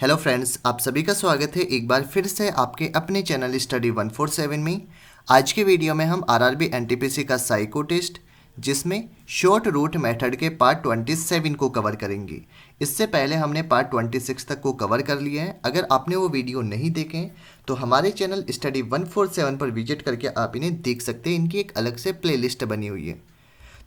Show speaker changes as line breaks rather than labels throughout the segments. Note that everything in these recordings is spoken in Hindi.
हेलो फ्रेंड्स, आप सभी का स्वागत है एक बार फिर से आपके अपने चैनल स्टडी 147 में। आज के वीडियो में हम आरआरबी एनटीपीसी का साइको टेस्ट जिसमें शॉर्ट रूट मेथड के पार्ट 27 को कवर करेंगे। इससे पहले हमने पार्ट 26 तक को कवर कर लिया है। अगर आपने वो वीडियो नहीं देखे तो हमारे चैनल स्टडी 147 पर विजिट करके आप इन्हें देख सकते हैं। इनकी एक अलग से प्लेलिस्ट बनी हुई है।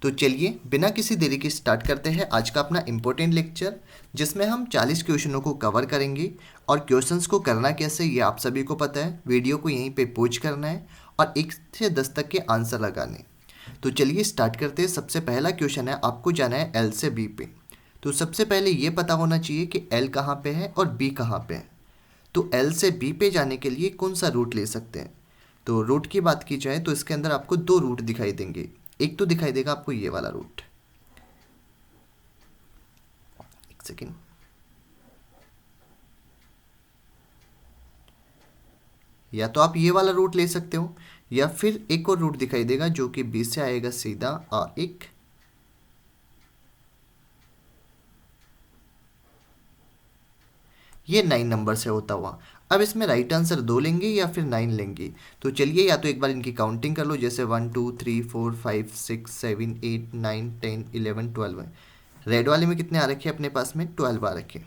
तो चलिए बिना किसी देरी के स्टार्ट करते हैं आज का अपना इम्पोर्टेंट लेक्चर, जिसमें हम 40 क्वेश्चनों को कवर करेंगे। और क्वेश्चंस को करना कैसे ये आप सभी को पता है। वीडियो को यहीं पे पॉज करना है और 1 से 10 तक के आंसर लगाने। तो चलिए स्टार्ट करते हैं। सबसे पहला क्वेश्चन है, आपको जाना है एल से बी पे। तो सबसे पहले ये पता होना चाहिए कि एल कहाँ पे है और बी कहाँ पे है। तो एल से बी पे जाने के लिए कौन सा रूट ले सकते हैं। तो रूट की बात की जाए तो इसके अंदर आपको 2 रूट दिखाई देंगे। एक तो दिखाई देगा आपको ये वाला रूट, एक सेकेंड, या तो आप ये वाला रूट ले सकते हो, या फिर एक और रूट दिखाई देगा जो कि बी से आएगा सीधा और एक ये 9 नंबर से होता हुआ। अब इसमें राइट आंसर 2 लेंगे या फिर 9 लेंगे। तो चलिए या तो एक बार इनकी काउंटिंग कर लो, जैसे 1 2 3 4 5 6 7 8 9 10 11 12 है। रेड वाले में कितने आ रखे हैं अपने पास में? 12 आ रखे।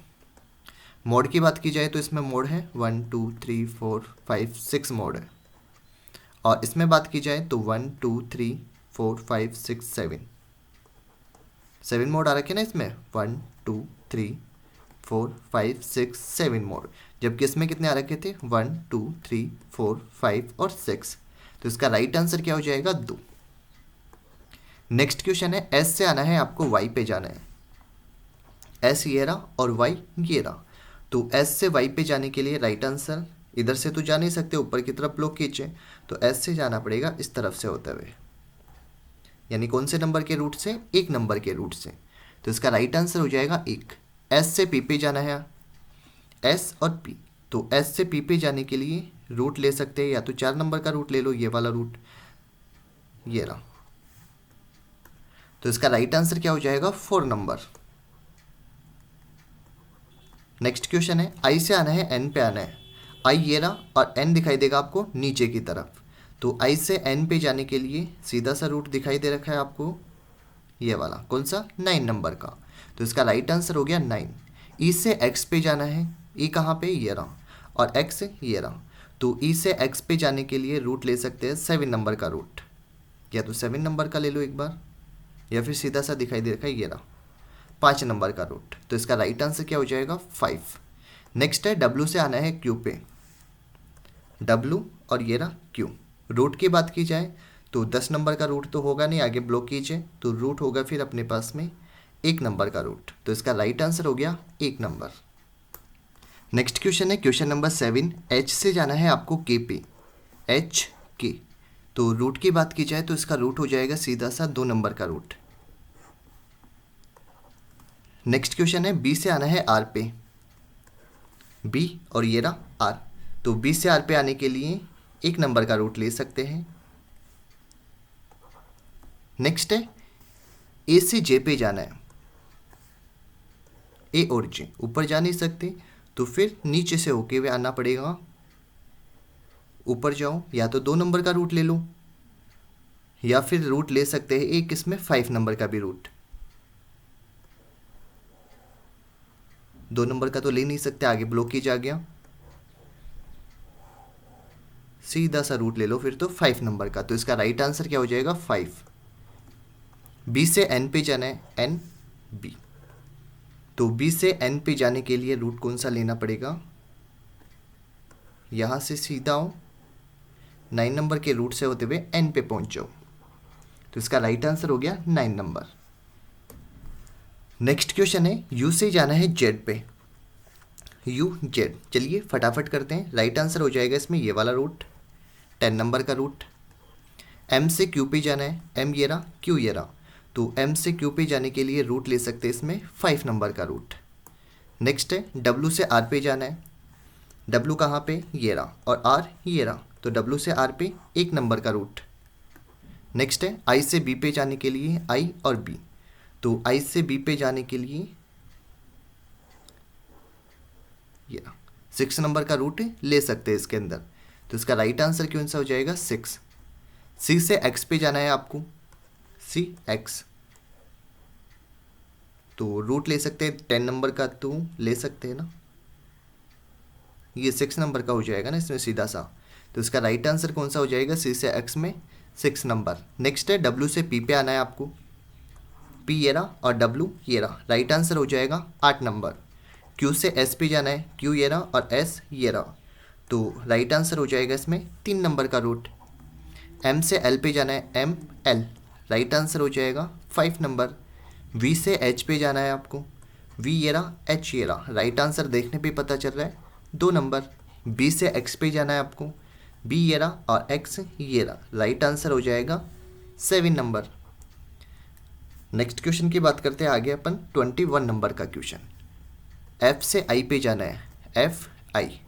मोड की बात की जाए तो इसमें मोड है 1 2 3 4 5 6 मोड है। और इसमें बात की जाए तो 1 2 3 4 5 6 7 मोड आ रखे ना इसमें, 1 2 3 4 5 6 7 मोड। जबकि इसमें कितने आ रखे थे? 1 2 3 4 5 और 6। तो इसका राइट आंसर क्या हो जाएगा? 2। नेक्स्ट क्वेश्चन है, एस से आना है आपको वाई पे जाना है। एस ये रहा और वाई ये रहा। तो एस से वाई पे जाने के लिए राइट आंसर, इधर से तो जा नहीं सकते, ऊपर की तरफ ब्लॉक खींचे, तो एस से जाना पड़ेगा इस तरफ से होते हुए, यानी कौन से नंबर के रूट से? 1 नंबर के रूट से। तो इसका राइट आंसर हो जाएगा 1। एस से पी पे जाना है, एस और पी। तो एस से पी पे जाने के लिए रूट ले सकते हैं, या तो 4 नंबर का रूट ले लो, ये वाला रूट, ये रहा। तो इसका राइट आंसर क्या हो जाएगा? 4 नंबर। नेक्स्ट क्वेश्चन है, आई से आना है एन पे आना है। आई ये रहा और एन दिखाई देगा आपको नीचे की तरफ। तो आई से एन पे जाने के लिए सीधा सा रूट दिखाई दे रखा है आपको, ये वाला, कौन सा? 9 नंबर का। तो इसका राइट आंसर हो गया 9। ई से एक्स पे जाना है। ई कहाँ पे? ये रहा। और एक्स ये रहा। तो ई से एक्स पे जाने के लिए रूट ले सकते हैं 7 नंबर का रूट, या तो 7 नंबर का ले लो एक बार, या फिर सीधा सा दिखाई दे रखा है ये रहा, 5 नंबर का रूट। तो इसका राइट आंसर क्या हो जाएगा? 5। नेक्स्ट है, डब्ल्यू से आना है क्यू पे। डब्ल्यू और ये रहा क्यू। रूट की बात की जाए तो 10 नंबर का रूट तो होगा नहीं, आगे ब्लॉक कीजिए, तो रूट होगा फिर अपने पास में 1 नंबर का रूट। तो इसका राइट आंसर हो गया 1 नंबर। नेक्स्ट क्वेश्चन है, क्वेश्चन नंबर 7। एच से जाना है आपको के पे। एच के। तो रूट की बात की जाए तो इसका रूट हो जाएगा सीधा सा 2 नंबर का रूट। नेक्स्ट क्वेश्चन है, बी से आना है आर पे। बी और ये रहा आर। तो बी से आर पे आने के लिए 1 नंबर का रूट ले सकते हैं। नेक्स्ट है, ए से जे पे जाना है। ए और जे ऊपर जा नहीं सकते, तो फिर नीचे से होके हुए आना पड़ेगा। ऊपर जाओ, या तो 2 नंबर का रूट ले लो, या फिर रूट ले सकते हैं एक इसमें 5 नंबर का भी रूट। 2 नंबर का तो ले नहीं सकते, आगे ब्लॉकेज आ गया। सीधा सा रूट ले लो फिर तो 5 नंबर का। तो इसका राइट आंसर क्या हो जाएगा? 5। बी से एन पे जाना है, एन बी। तो बी से एन पे जाने के लिए रूट कौन सा लेना पड़ेगा? यहाँ से सीधा आओ, 9 नंबर के रूट से होते हुए एन पे पहुँच जाओ। तो इसका राइट आंसर हो गया 9 नंबर। नेक्स्ट क्वेश्चन है, यू से जाना है जेड पे। यू जेड, चलिए फटाफट करते हैं। राइट आंसर हो जाएगा इसमें ये वाला रूट, 10 नंबर का रूट। एम से क्यू पे जाना है। एम ये रहा, क्यू ये रहा। तो एम से क्यू पे जाने के लिए रूट ले सकते हैं इसमें 5 नंबर का रूट। नेक्स्ट है, डब्ल्यू से आर पे जाना है। डब्ल्यू कहाँ पे? ये रहा, और आर ये रहा। तो डब्ल्यू से आर पे 1 नंबर का रूट। नेक्स्ट है, आई से बी पे जाने के लिए आई और बी। तो आई से बी पे जाने के लिए ये 6 नंबर का रूट ले सकते हैं इसके अंदर। तो इसका राइट आंसर कौन सा हो जाएगा? 6। सी से एक्स पे जाना है आपको, सी एक्स, तो रूट ले सकते हैं 10 नंबर का, तो ले सकते हैं ना, ये 6 नंबर का हो जाएगा ना इसमें सीधा सा। तो इसका राइट आंसर कौन सा हो जाएगा? सी से एक्स में 6 नंबर। नेक्स्ट है डब्ल्यू से पी पे आना है आपको, पी ये रहा और डब्ल्यू ये रहा, राइट आंसर हो जाएगा 8 नंबर। क्यू से एस पे जाना है, क्यू ये रहा और एस ये रहा, तो राइट आंसर हो जाएगा इसमें 3 नंबर का रूट। एम से एल पे जाना है, एम एल, राइट आंसर हो जाएगा 5 नंबर। वी से एच पे जाना है आपको, वी ये रहा एच ये रहा, राइट आंसर देखने पे पता चल रहा है 2 नंबर। बी से एक्स पे जाना है आपको, बी ये रहा और एक्स ये रहा, राइट आंसर हो जाएगा 7 नंबर। नेक्स्ट क्वेश्चन की बात करते हैं आगे अपन 21 नंबर का क्वेश्चन। एफ से आई पे जाना है, एफ आई,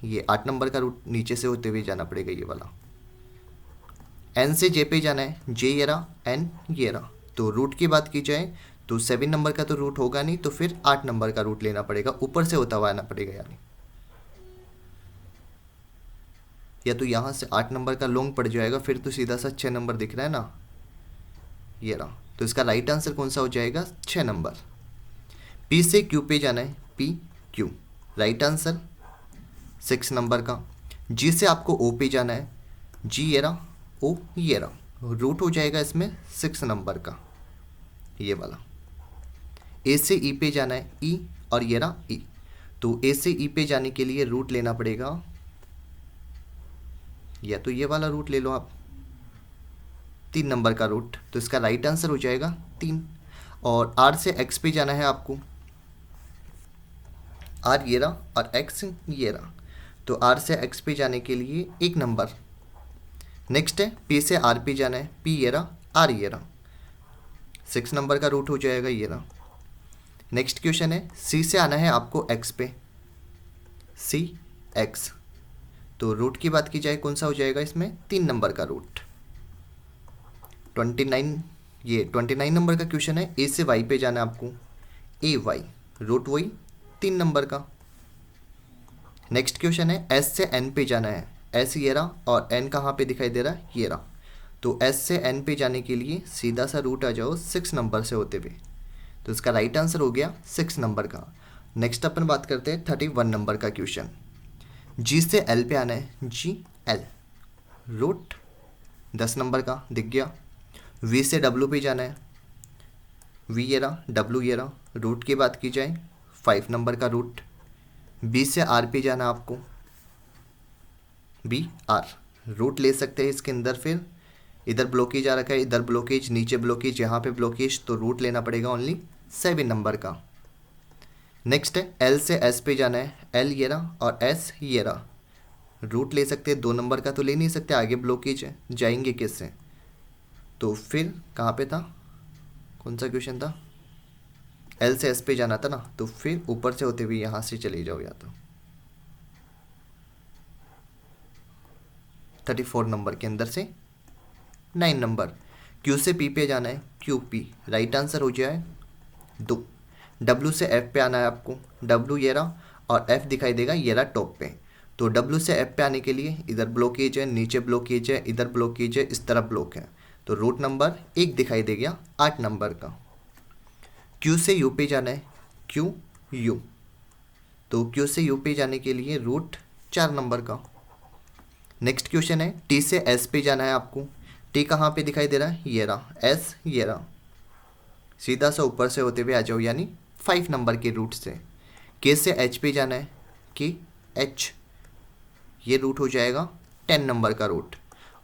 ये 8 नंबर का रूट नीचे से होते हुए जाना पड़ेगा ये वाला। एन से जे पे जाना है, जे ये रहा एन ये रहा, तो रूट की बात की जाए तो 7 नंबर का तो रूट होगा नहीं, तो फिर 8 नंबर का रूट लेना पड़ेगा, ऊपर से होता हुआ आना पड़ेगा यानी, या तो यहाँ से 8 नंबर का लॉन्ग पड़ जाएगा, फिर तो सीधा सा 6 नंबर दिख रहा है ना, ये रहा, तो इसका राइट आंसर कौन सा हो जाएगा? 6 नंबर। पी से क्यू पे जाना है, P Q, right answer 6 number का। जी से आपको ओ पे जाना है, जी ये रहा ओ ये रहा, रूट हो जाएगा इसमें 6 नंबर का ये वाला। ए से ई पे जाना है, ई और ये रहा ई, तो ए से ई पे जाने के लिए रूट लेना पड़ेगा, या तो ये वाला रूट ले लो आप, 3 नंबर का रूट, तो इसका राइट आंसर हो जाएगा 3। और आर से एक्स पे जाना है आपको, आर ये रहा और एक्स ये रहा, तो आर से एक्स पे जाने के लिए 1 नंबर। नेक्स्ट है पी से आर पे जाना है, पी ये रहा आर ये रहा, 6 नंबर का रूट हो जाएगा ये रहा। नेक्स्ट क्वेश्चन है सी से आना है आपको एक्स पे, सी एक्स, तो रूट की बात की जाए कौन सा हो जाएगा इसमें? 3 नंबर का रूट। 29 नंबर का क्वेश्चन है ए से वाई पे जाना है आपको, ए वाई, रूट वही 3 नंबर का। नेक्स्ट क्वेश्चन है एस से एन पे जाना है, एस ये रहा और एन कहाँ पे दिखाई दे रहा है? ये रहा, तो एस से एन पे जाने के लिए सीधा सा रूट आ जाओ 6 नंबर से होते हुए, तो इसका राइट आंसर हो गया 6 नंबर का। नेक्स्ट अपन बात करते हैं 31 नंबर का क्वेश्चन। जी से एल पे आना है, जी एल, रूट 10 नंबर का दिख गया। वी से डब्ल्यू पे जाना है, वी ये रहा डब्ल्यू ये रहा, रूट की बात की जाए 5 नंबर का रूट। बी से आर पे जाना आपको, बी आर, रूट ले सकते हैं इसके अंदर, फिर इधर ब्लॉकेज आ रखा है, इधर ब्लॉकेज, नीचे ब्लॉकेज, यहाँ पे ब्लॉकेज, तो रूट लेना पड़ेगा ओनली 7 नंबर का। नेक्स्ट है एल से एस पे जाना है, एल ये रहा और एस ये रहा, रूट ले सकते हैं, 2 नंबर का तो ले नहीं सकते, आगे ब्लॉकेज है, जाएंगे किससे? तो फिर कहाँ पे था, कौन सा क्वेश्चन था? एल से एस पे जाना था ना, तो फिर ऊपर से होते हुए यहाँ से चले जाओ, या तो 34 नंबर के अंदर से 9 नंबर। क्यू से पी पे जाना है, क्यू पी, राइट आंसर हो जाए 2। डब्ल्यू से एफ पे आना है आपको, डब्ल्यू ये रहा और एफ दिखाई देगा ये रहा टॉप पे, तो डब्ल्यू से एफ पे आने के लिए इधर ब्लॉकेज है, नीचे ब्लॉकेज है, इधर ब्लॉकेज है, इस तरफ ब्लॉक है, तो रूट नंबर 1 दिखाई दे गया 8 नंबर का। क्यू से यू पे जाना है, क्यू यू, तो क्यू से यू पे जाने के लिए रूट 4 नंबर का। नेक्स्ट क्वेश्चन है टी से एस पे जाना है आपको, टी कहाँ पे दिखाई दे रहा है? ये रहा, एस ये रहा, सीधा सा ऊपर से होते हुए आ जाओ, यानी 5 नंबर के रूट से। के से एच पे जाना है, के एच, ये रूट हो जाएगा 10 नंबर का रूट।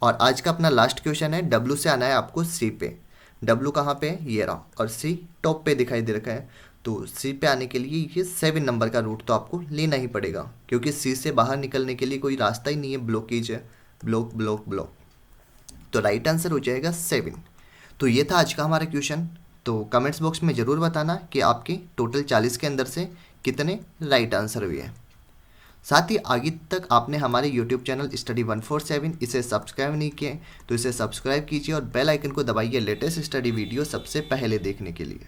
और आज का अपना लास्ट क्वेश्चन है डब्ल्यू से आना है आपको सी पे, डब्ल्यू कहाँ पे? ये रहा, और सी टॉप पे दिखाई दे रखा है, तो सी पे आने के लिए ये 7 नंबर का रूट तो आपको लेना ही पड़ेगा, क्योंकि सी से बाहर निकलने के लिए कोई रास्ता ही नहीं है, ब्लॉकेज है, ब्लॉक ब्लॉक ब्लॉक, तो राइट आंसर हो जाएगा 7। तो ये था आज का हमारा क्वेश्चन। तो कमेंट्स बॉक्स में ज़रूर बताना कि आपके टोटल 40 के अंदर से कितने राइट आंसर हुए हैं। साथ ही आगे तक आपने हमारे यूट्यूब चैनल स्टडी 147 इसे सब्सक्राइब नहीं किए तो इसे सब्सक्राइब कीजिए और बेल आइकन को दबाइए लेटेस्ट स्टडी वीडियो सबसे पहले देखने के लिए।